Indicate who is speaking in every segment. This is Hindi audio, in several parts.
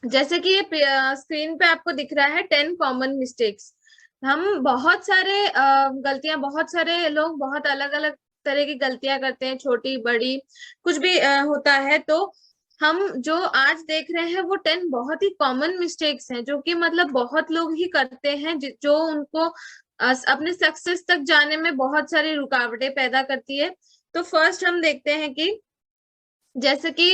Speaker 1: जैसे कि ये स्क्रीन पे आपको दिख रहा है 10 कॉमन मिस्टेक्स। हम बहुत सारे गलतियां, बहुत सारे लोग बहुत अलग अलग तरह की गलतियां करते हैं, छोटी बड़ी कुछ भी होता है। तो हम जो आज देख रहे हैं वो 10 बहुत ही कॉमन मिस्टेक्स हैं, जो कि मतलब बहुत लोग ही करते हैं, जो उनको अपने सक्सेस तक जाने में बहुत सारी रुकावटें पैदा करती है। तो फर्स्ट हम देखते हैं कि जैसे कि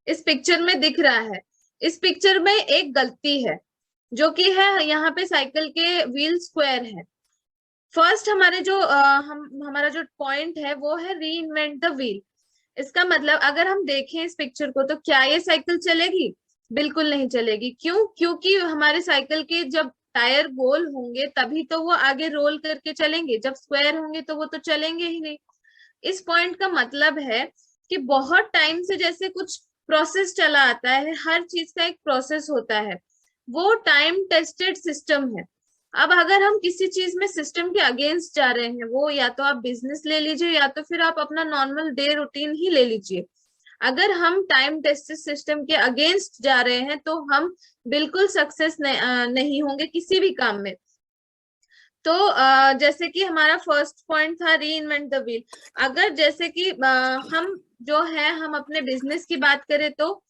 Speaker 1: इस पिक्चर में दिख रहा है, इस पिक्चर में एक गलती है, जो कि है यहाँ पे साइकिल के व्हील स्क्वायर है। फर्स्ट हमारे जो हमारा जो पॉइंट है वो है री इन्वेंट द व्हील। इसका मतलब अगर हम देखें इस पिक्चर को, तो क्या ये साइकिल चलेगी? बिल्कुल नहीं चलेगी। क्यों? क्योंकि हमारे साइकिल के जब टायर गोल होंगे तभी तो वो आगे रोल करके चलेंगे, जब स्क्वायर होंगे तो वो तो चलेंगे ही नहीं। इस पॉइंट का मतलब है कि बहुत टाइम से जैसे कुछ प्रोसेस चला आता है, हर चीज का एक प्रोसेस होता है, वो टाइम टेस्टेड सिस्टम है। अब अगर हम किसी चीज में सिस्टम के अगेंस्ट जा रहे हैं, वो या तो आप बिजनेस ले लीजिए या तो फिर आप अपना नॉर्मल डे रूटीन ही ले लीजिए। अगर हम टाइम टेस्टेड सिस्टम के अगेंस्ट जा रहे हैं तो हम बिल्कुल सक्सेस नहीं होंगे किसी भी काम में। तो जैसे कि हमारा फर्स्ट पॉइंट था री इन्वेंट द व्हील। अगर जैसे कि हम जो है हम अपने बिजनेस की बात करें, तो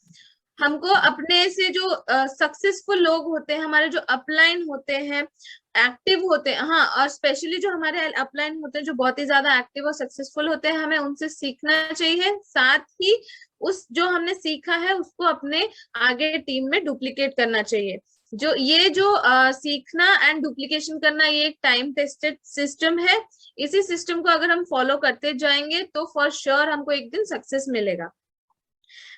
Speaker 1: हमको अपने से जो सक्सेसफुल लोग होते हैं, हमारे जो अपलाइन होते हैं, एक्टिव होते हैं, हाँ, और स्पेशली जो हमारे अपलाइन होते हैं जो बहुत ही ज्यादा एक्टिव और सक्सेसफुल होते हैं, हमें उनसे सीखना चाहिए। साथ ही उस जो हमने सीखा है उसको अपने आगे टीम में डुप्लीकेट करना चाहिए। जो सीखना एंड डुप्लीकेशन करना, ये एक टाइम टेस्टेड सिस्टम है। इसी सिस्टम को अगर हम फॉलो करते जाएंगे तो फॉर श्योर हमको एक दिन सक्सेस मिलेगा।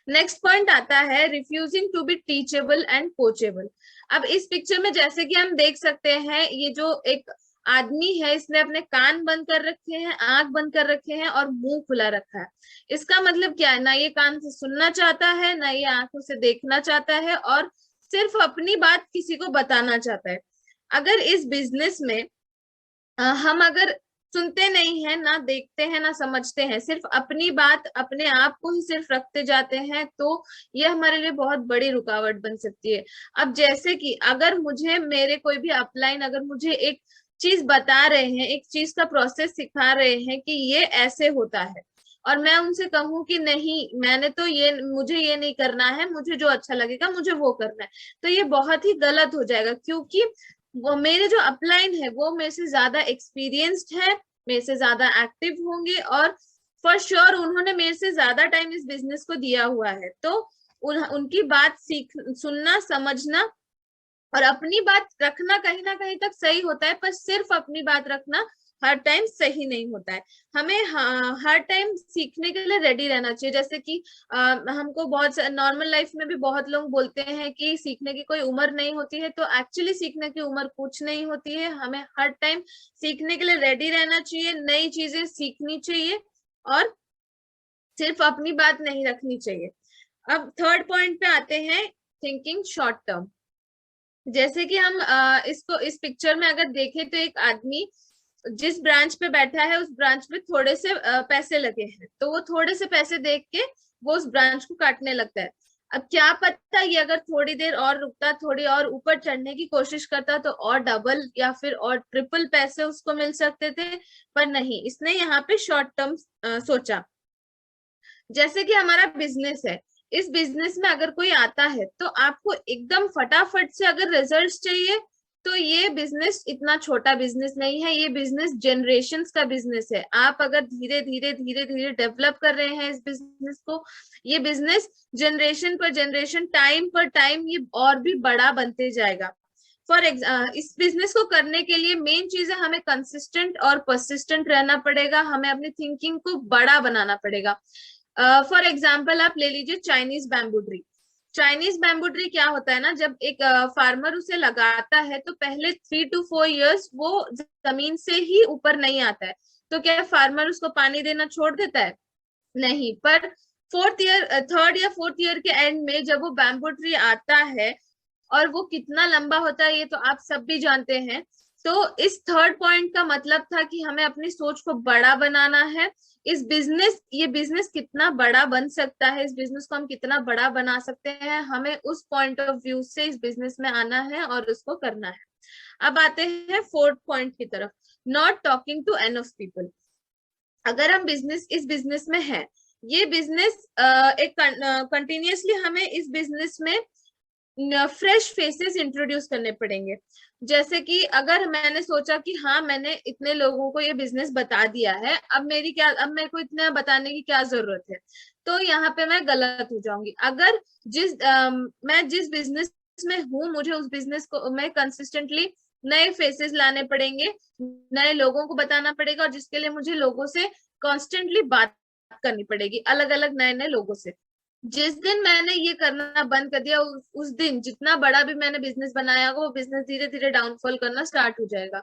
Speaker 1: नेक्स्ट पॉइंट आता है refusing to be teachable and coachable. अब इस पिक्चर में जैसे कि हम देख सकते हैं, ये जो एक आदमी है इसने अपने कान बंद कर रखे हैं, आंख बंद कर रखे हैं और मुंह खुला रखा है। इसका मतलब क्या है? ना ये कान से सुनना चाहता है, ना ये आंखों से देखना चाहता है, और सिर्फ अपनी बात किसी को बताना चाहता है। अगर इस बिजनेस में हम अगर सुनते नहीं है, ना देखते हैं, ना समझते हैं, सिर्फ अपनी बात अपने आप को ही सिर्फ रखते जाते हैं, तो ये हमारे लिए बहुत बड़ी रुकावट बन सकती है। अब जैसे कि अगर मुझे मेरे कोई भी अपलाइन अगर मुझे एक चीज बता रहे हैं, एक चीज का प्रोसेस सिखा रहे हैं कि ये ऐसे होता है, और मैं उनसे कहूं कि नहीं, मैंने तो ये, मुझे ये नहीं करना है, मुझे जो अच्छा लगेगा मुझे वो करना है, तो ये बहुत ही गलत हो जाएगा। क्योंकि वो मेरे जो अपलाइन है वो मेरे से ज्यादा एक्सपीरियंस्ड है, मेरे से ज्यादा एक्टिव होंगे, और फॉर श्योर उन्होंने मेरे से ज्यादा टाइम इस बिजनेस को दिया हुआ है। तो उनकी बात सीख सुनना, समझना और अपनी बात रखना कहीं ना कहीं तक सही होता है, पर सिर्फ अपनी बात रखना हर टाइम सही नहीं होता है। हमें हर टाइम सीखने के लिए रेडी रहना चाहिए। जैसे कि हमको बहुत नॉर्मल लाइफ में भी बहुत लोग बोलते हैं कि सीखने की कोई उम्र नहीं होती है, तो एक्चुअली सीखने की उम्र कुछ नहीं होती है। हमें हर टाइम सीखने के लिए रेडी रहना चाहिए, नई चीजें सीखनी चाहिए, और सिर्फ अपनी बात नहीं रखनी चाहिए। अब थर्ड पॉइंट पे आते हैं, थिंकिंग शॉर्ट टर्म। जैसे कि हम इसको इस पिक्चर में अगर देखें, तो एक आदमी जिस ब्रांच पे बैठा है उस ब्रांच पे थोड़े से पैसे लगे हैं, तो वो थोड़े से पैसे देख के वो उस ब्रांच को काटने लगता है। अब क्या पता ये अगर थोड़ी देर और रुकता, थोड़ी और ऊपर चढ़ने की कोशिश करता, तो और डबल या फिर और ट्रिपल पैसे उसको मिल सकते थे। पर नहीं, इसने यहाँ पे शॉर्ट टर्म सोचा। जैसे कि हमारा बिजनेस है, इस बिजनेस में अगर कोई आता है तो आपको एकदम फटाफट से अगर रिजल्ट्स चाहिए, तो ये बिजनेस इतना छोटा बिजनेस नहीं है, ये बिजनेस जनरेशंस का बिजनेस है। आप अगर धीरे धीरे धीरे धीरे डेवलप कर रहे हैं इस बिजनेस को, ये बिजनेस जनरेशन पर जनरेशन, टाइम पर टाइम ये और भी बड़ा बनते जाएगा। इस बिजनेस को करने के लिए मेन चीज है, हमें कंसिस्टेंट और परसिस्टेंट रहना पड़ेगा, हमें अपनी थिंकिंग को बड़ा बनाना पड़ेगा। फॉर एग्जाम्पल आप ले लीजिए Chinese bamboo tree. Chinese bamboo tree क्या होता है ना, जब एक फार्मर उसे लगाता है तो पहले 3 to 4 years वो जमीन से ही ऊपर नहीं आता है। तो क्या फार्मर उसको पानी देना छोड़ देता है? नहीं। पर फोर्थ ईयर, थर्ड या फोर्थ ईयर के एंड में जब वो बैम्बू ट्री आता है, और वो कितना लंबा होता है ये तो आप सब भी जानते हैं, तो इस थर्ड पॉइंट का मतलब था कि हमें अपनी सोच को बड़ा बनाना है। ये बिजनेस कितना बड़ा बन सकता है, इस बिजनेस को हम कितना बड़ा बना सकते हैं, हमें उस पॉइंट ऑफ व्यू से इस बिजनेस में आना है और उसको करना है। अब आते हैं फोर्थ पॉइंट की तरफ, not talking to enough people. अगर हम इस बिजनेस में है, ये बिजनेस एक कंटिन्यूअसली हमें इस बिजनेस में फ्रेश फेसेस इंट्रोड्यूस करने पड़ेंगे। जैसे कि अगर मैंने सोचा कि हाँ मैंने इतने लोगों को ये बिजनेस बता दिया है, अब मेरे को इतना बताने की क्या जरूरत है, तो यहाँ पे मैं गलत हो जाऊंगी। अगर मैं जिस बिजनेस में हूँ, मुझे उस बिजनेस को मैं कंसिस्टेंटली नए फेसेस लाने पड़ेंगे, नए लोगों को बताना पड़ेगा, और जिसके लिए मुझे लोगों से कॉन्स्टेंटली बात करनी पड़ेगी, अलग अलग नए नए लोगों से। जिस दिन मैंने ये करना बंद कर दिया, उस दिन जितना बड़ा भी मैंने बिजनेस बनाया होगा, वो बिजनेस धीरे धीरे डाउनफॉल करना स्टार्ट हो जाएगा।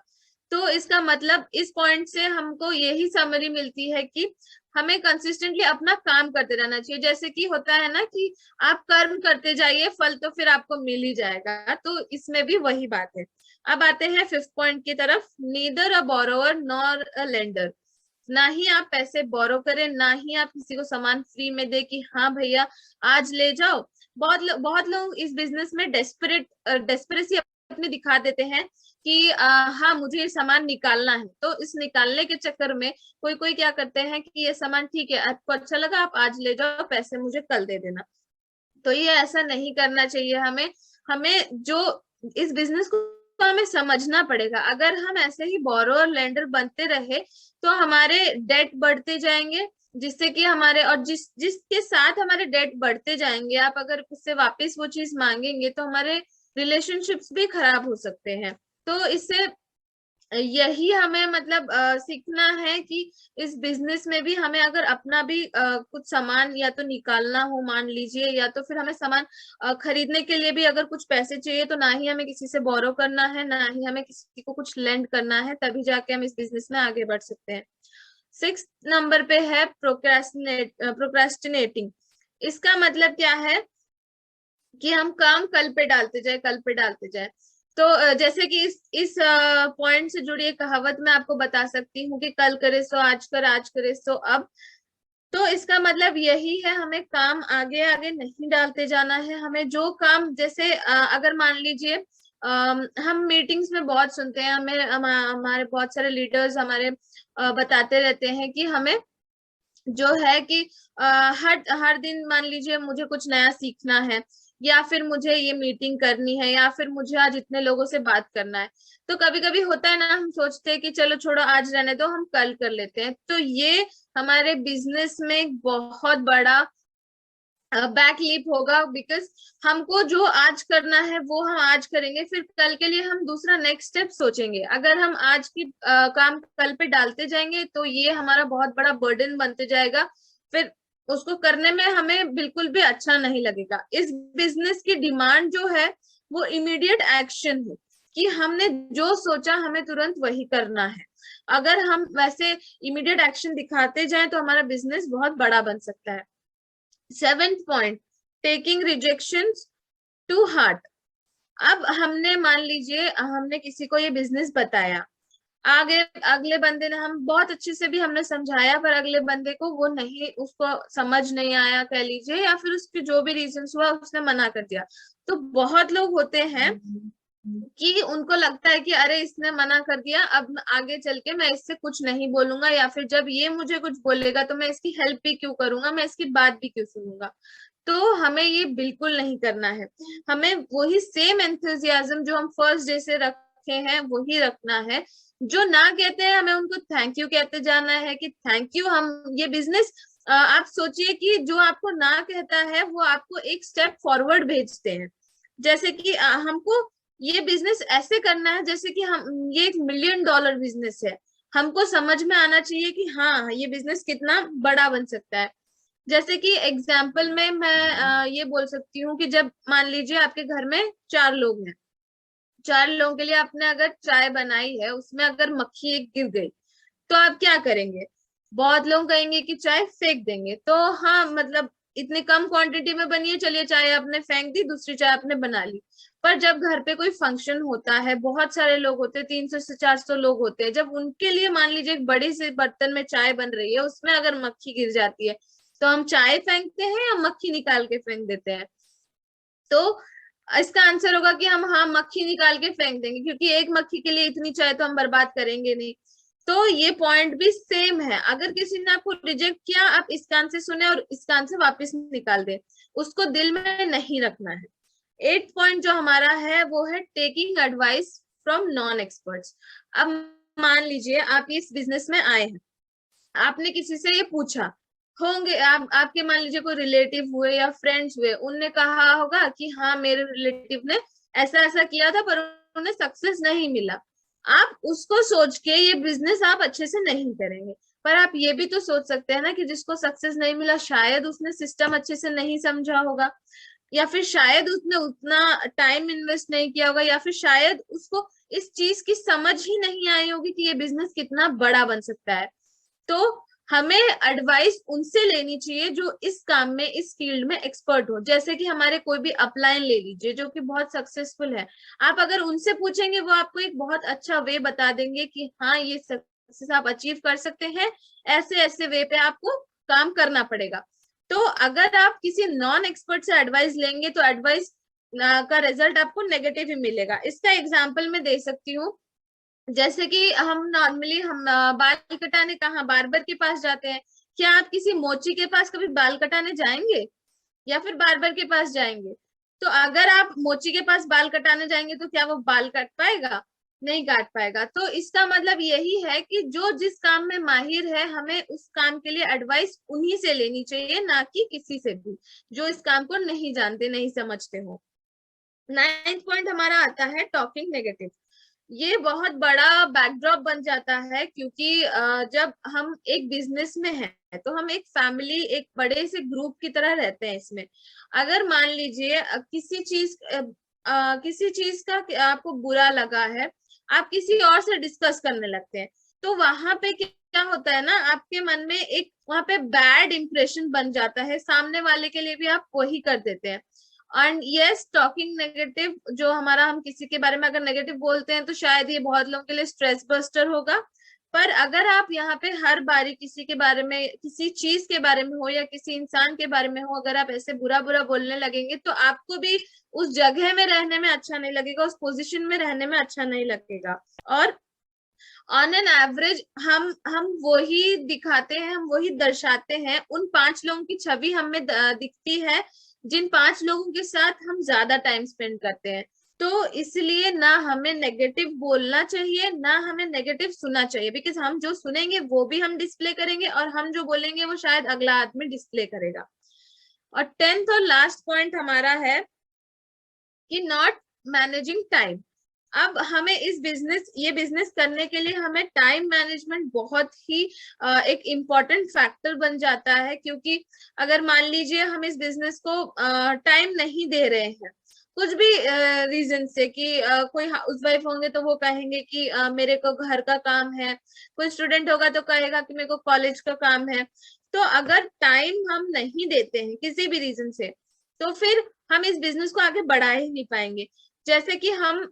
Speaker 1: तो इसका मतलब इस पॉइंट से हमको यही समरी मिलती है कि हमें कंसिस्टेंटली अपना काम करते रहना चाहिए। जैसे कि होता है ना कि आप कर्म करते जाइए, फल तो फिर आपको मिल ही जाएगा, तो इसमें भी वही बात है। अब आते हैं फिफ्थ पॉइंट की तरफ, neither a borrower nor a lender. ना ही आप पैसे बोरो करें, ना ही आप किसी को सामान फ्री में दे कि हाँ भैया आज ले जाओ। बहुत लोग इस बिजनेस में डेस्परेसी अपनी दिखा देते हैं कि हाँ मुझे ये सामान निकालना है, तो इस निकालने के चक्कर में कोई कोई क्या करते हैं कि ये सामान ठीक है, आपको अच्छा लगा, आप आज ले जाओ, पैसे मुझे कल दे देना। तो ये ऐसा नहीं करना चाहिए हमें। हमें जो इस बिजनेस को हमें समझना पड़ेगा। अगर हम ऐसे ही बोरो और लेंडर बनते रहे, तो हमारे डेट बढ़ते जाएंगे, जिससे कि हमारे और जिसके साथ हमारे डेट बढ़ते जाएंगे, आप अगर उससे वापस वो चीज मांगेंगे तो हमारे रिलेशनशिप्स भी खराब हो सकते हैं। तो इससे यही हमें मतलब सीखना है कि इस बिजनेस में भी हमें अगर अपना भी कुछ सामान या तो निकालना हो मान लीजिए, या तो फिर हमें सामान खरीदने के लिए भी अगर कुछ पैसे चाहिए, तो ना ही हमें किसी से बोरो करना है, ना ही हमें किसी को कुछ लेंड करना है, तभी जाके हम इस बिजनेस में आगे बढ़ सकते हैं। सिक्स नंबर पे है प्रोक्रेस्टिनेटिंग। इसका मतलब क्या है कि हम काम कल पे डालते जाए, कल पे डालते जाए। तो जैसे कि इस पॉइंट से जुड़ी एक कहावत मैं आपको बता सकती हूँ कि कल करे सो आज कर, आज करे सो अब। तो इसका मतलब यही है, हमें काम आगे आगे नहीं डालते जाना है। हमें जो काम जैसे अगर मान लीजिए हम मीटिंग्स में बहुत सुनते हैं, हमारे बहुत सारे लीडर्स हमारे बताते रहते हैं कि हमें जो है कि हर हर दिन मान लीजिए मुझे कुछ नया सीखना है, या फिर मुझे ये मीटिंग करनी है, या फिर मुझे आज इतने लोगों से बात करना है। तो कभी कभी होता है ना, हम सोचते हैं कि चलो छोड़ो आज रहने दो, हम कल कर लेते हैं। तो ये हमारे बिजनेस में एक बहुत बड़ा बैक लीप होगा, बिकॉज हमको जो आज करना है वो हम आज करेंगे, फिर कल के लिए हम दूसरा नेक्स्ट स्टेप सोचेंगे। अगर हम आज की काम कल पे डालते जाएंगे, तो ये हमारा बहुत बड़ा बर्डन बनते जाएगा, फिर उसको करने में हमें बिल्कुल भी अच्छा नहीं लगेगा। इस बिजनेस की डिमांड जो है वो इमीडिएट एक्शन है, कि हमने जो सोचा हमें तुरंत वही करना है। अगर हम वैसे इमीडिएट एक्शन दिखाते जाएं, तो हमारा बिजनेस बहुत बड़ा बन सकता है। Seventh point, taking rejection to heart. अब हमने मान लीजिए हमने किसी को ये बिजनेस बताया, आगे अगले बंदे ने, हम बहुत अच्छे से भी हमने समझाया, पर अगले बंदे को वो नहीं, उसको समझ नहीं आया कह लीजिए, या फिर उसके जो भी रीजंस हुआ उसने मना कर दिया। तो बहुत लोग होते हैं कि उनको लगता है कि अरे इसने मना कर दिया, अब आगे चल के मैं इससे कुछ नहीं बोलूंगा, या फिर जब ये मुझे कुछ बोलेगा तो मैं इसकी हेल्प भी क्यों करूंगा, मैं इसकी बात भी क्यों सुनूंगा। तो हमें ये बिल्कुल नहीं करना है। हमें वही सेम एंथुजियाज्म जो हम फर्स्ट डे से रखे हैं वही रखना है। जो ना कहते हैं हमें उनको थैंक यू कहते जाना है, कि थैंक यू। हम ये बिजनेस आप सोचिए कि जो आपको ना कहता है वो आपको एक स्टेप फॉरवर्ड भेजते हैं। जैसे कि हमको ये बिजनेस ऐसे करना है जैसे कि हम, ये $1 मिलियन बिजनेस है, हमको समझ में आना चाहिए कि हाँ ये बिजनेस कितना बड़ा बन सकता है। जैसे कि एग्जाम्पल में मैं ये बोल सकती हूँ कि जब मान लीजिए आपके घर में 4 लोग हैं, 4 लोगों के लिए आपने अगर चाय बनाई है, उसमें अगर मक्खी एक गिर गई, तो आप क्या करेंगे? बहुत लोग कहेंगे कि चाय फेंक देंगे। तो हाँ मतलब इतनी कम क्वांटिटी में बनी है, चलिए चाय आपने फेंक दी, दूसरी चाय आपने बना ली। पर जब घर पे कोई फंक्शन होता है, बहुत सारे लोग होते हैं, 300 से 400 लोग होते हैं, जब उनके लिए मान लीजिए एक बड़ी से बर्तन में चाय बन रही है, उसमें अगर मक्खी गिर जाती है, तो हम चाय फेंकते हैं या मक्खी निकाल के फेंक देते हैं? तो इसका आंसर होगा कि हम हाँ मक्खी निकाल के फेंक देंगे, क्योंकि एक मक्खी के लिए इतनी चाय तो हम बर्बाद करेंगे नहीं। तो ये पॉइंट भी सेम है, अगर किसी ने आपको रिजेक्ट किया, आप इसका आंसर सुने और इसका आंसर वापस निकाल दे, उसको दिल में नहीं रखना है। 8th पॉइंट जो हमारा है वो है taking advice from non experts. अब मान लीजिए आप इस बिजनेस में आए हैं, आपने किसी से ये पूछा, होंगे आप आपके मान लीजिए कोई रिलेटिव हुए या फ्रेंड्स हुए, उनने कहा होगा कि हाँ मेरे रिलेटिव ने ऐसा ऐसा किया था पर उन्हें सक्सेस नहीं मिला। आप उसको सोच के ये बिजनेस आप अच्छे से नहीं करेंगे। पर आप ये भी तो सोच सकते हैं ना कि जिसको सक्सेस नहीं मिला, शायद उसने सिस्टम अच्छे से नहीं समझा होगा, या फिर शायद उसने उतना टाइम इन्वेस्ट नहीं किया होगा, या फिर शायद उसको इस चीज की समझ ही नहीं आई होगी कि ये बिजनेस कितना बड़ा बन सकता है। तो हमें एडवाइस उनसे लेनी चाहिए जो इस काम में, इस फील्ड में एक्सपर्ट हो। जैसे कि हमारे कोई भी अपलाइन ले लीजिए जो कि बहुत सक्सेसफुल है, आप अगर उनसे पूछेंगे वो आपको एक बहुत अच्छा वे बता देंगे कि हाँ ये सक्सेस आप अचीव कर सकते हैं, ऐसे ऐसे वे पे आपको काम करना पड़ेगा। तो अगर आप किसी नॉन एक्सपर्ट से एडवाइस लेंगे तो एडवाइस का रिजल्ट आपको नेगेटिव ही मिलेगा। इसका एग्जाम्पल मैं दे सकती हूँ। जैसे कि हम नॉर्मली हम बाल कटाने कहाँ बार्बर के पास जाते हैं, क्या आप किसी मोची के पास कभी बाल कटाने जाएंगे या फिर बार्बर के पास जाएंगे? तो अगर आप मोची के पास बाल कटाने जाएंगे तो क्या वो बाल काट पाएगा? नहीं काट पाएगा। तो इसका मतलब यही है कि जो जिस काम में माहिर है, हमें उस काम के लिए एडवाइस उन्हीं से लेनी चाहिए, ना कि किसी से भी जो इस काम को नहीं जानते, नहीं समझते हो। 9th पॉइंट हमारा आता है टॉकिंग नेगेटिव। ये बहुत बड़ा बैकड्रॉप बन जाता है, क्योंकि जब हम एक बिजनेस में हैं तो हम एक फैमिली, एक बड़े से ग्रुप की तरह रहते हैं इसमें। अगर मान लीजिए किसी चीज का आपको बुरा लगा है, आप किसी और से डिस्कस करने लगते हैं, तो वहां पे क्या होता है ना, आपके मन में एक वहां पे बैड इंप्रेशन बन जाता है, सामने वाले के लिए भी आप वही कर देते हैं। एंड यस, टॉकिंग नेगेटिव जो हमारा, हम किसी के बारे में अगर नेगेटिव बोलते हैं तो शायद ये बहुत लोगों के लिए स्ट्रेस बस्टर होगा। पर अगर आप यहाँ पे हर बारी किसी के बारे में, किसी चीज के बारे में हो या किसी इंसान के बारे में हो, अगर आप ऐसे बुरा बुरा बोलने लगेंगे तो आपको भी उस जगह में रहने में अच्छा नहीं लगेगा, उस पोजीशन में रहने में अच्छा नहीं लगेगा। और ऑन एन एवरेज हम वही दिखाते हैं, हम वही दर्शाते हैं, उन 5 लोगों की छवि हमें दिखती है जिन 5 लोगों के साथ हम ज्यादा टाइम स्पेंड करते हैं। तो इसलिए ना हमें नेगेटिव बोलना चाहिए, ना हमें नेगेटिव सुनना चाहिए, बिकॉज हम जो सुनेंगे वो भी हम डिस्प्ले करेंगे और हम जो बोलेंगे वो शायद अगला आदमी डिस्प्ले करेगा। और 10th और लास्ट पॉइंट हमारा है कि नॉट मैनेजिंग टाइम। अब हमें ये बिजनेस करने के लिए हमें टाइम मैनेजमेंट बहुत ही एक इम्पोर्टेंट फैक्टर बन जाता है, क्योंकि अगर मान लीजिए हम इस बिजनेस को टाइम नहीं दे रहे हैं कुछ भी रीजन से, कि कोई हाउसवाइफ होंगे तो वो कहेंगे कि मेरे को घर का काम है, कोई स्टूडेंट होगा तो कहेगा कि मेरे को कॉलेज का काम है। तो अगर टाइम हम नहीं देते हैं किसी भी रीजन से, तो फिर हम इस बिजनेस को आगे बढ़ा ही नहीं पाएंगे। जैसे कि हम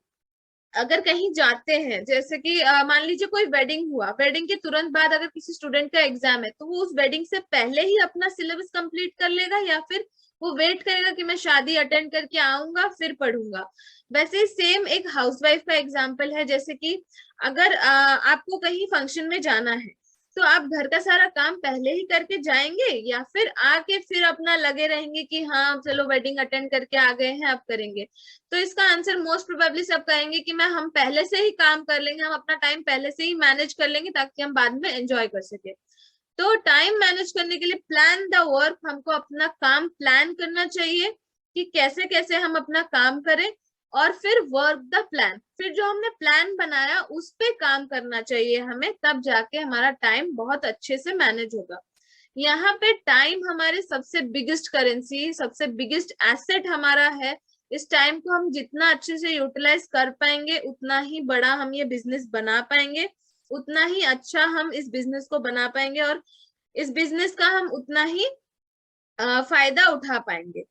Speaker 1: अगर कहीं जाते हैं, जैसे कि मान लीजिए कोई वेडिंग हुआ, वेडिंग के तुरंत बाद अगर किसी स्टूडेंट का एग्जाम है, तो वो उस वेडिंग से पहले ही अपना सिलेबस कंप्लीट कर लेगा या फिर वो वेट करेगा कि मैं शादी अटेंड करके आऊंगा फिर पढ़ूंगा? वैसे सेम एक हाउसवाइफ का एग्जाम्पल है। जैसे कि अगर आपको कहीं फंक्शन में जाना है, तो आप घर का सारा काम पहले ही करके जाएंगे या फिर आके फिर अपना लगे रहेंगे कि हाँ चलो वेडिंग अटेंड करके आ गए हैं अब करेंगे? तो इसका आंसर मोस्ट प्रोबेबली सब कहेंगे कि मैं हम पहले से ही काम कर लेंगे, हम अपना टाइम पहले से ही मैनेज कर लेंगे ताकि हम बाद में एंजॉय कर सके। तो टाइम मैनेज करने के लिए प्लान द वर्क, हमको अपना काम प्लान करना चाहिए कि कैसे कैसे हम अपना काम करें, और फिर वर्क द प्लान, फिर जो हमने प्लान बनाया उस पे काम करना चाहिए हमें, तब जाके हमारा टाइम बहुत अच्छे से मैनेज होगा। यहाँ पे टाइम हमारे सबसे बिगेस्ट करेंसी, सबसे बिगेस्ट एसेट हमारा है। इस टाइम को हम जितना अच्छे से यूटिलाइज कर पाएंगे उतना ही बड़ा हम ये बिजनेस बना पाएंगे, उतना ही अच्छा हम इस बिजनेस को बना पाएंगे, और इस बिजनेस का हम उतना ही फायदा उठा पाएंगे।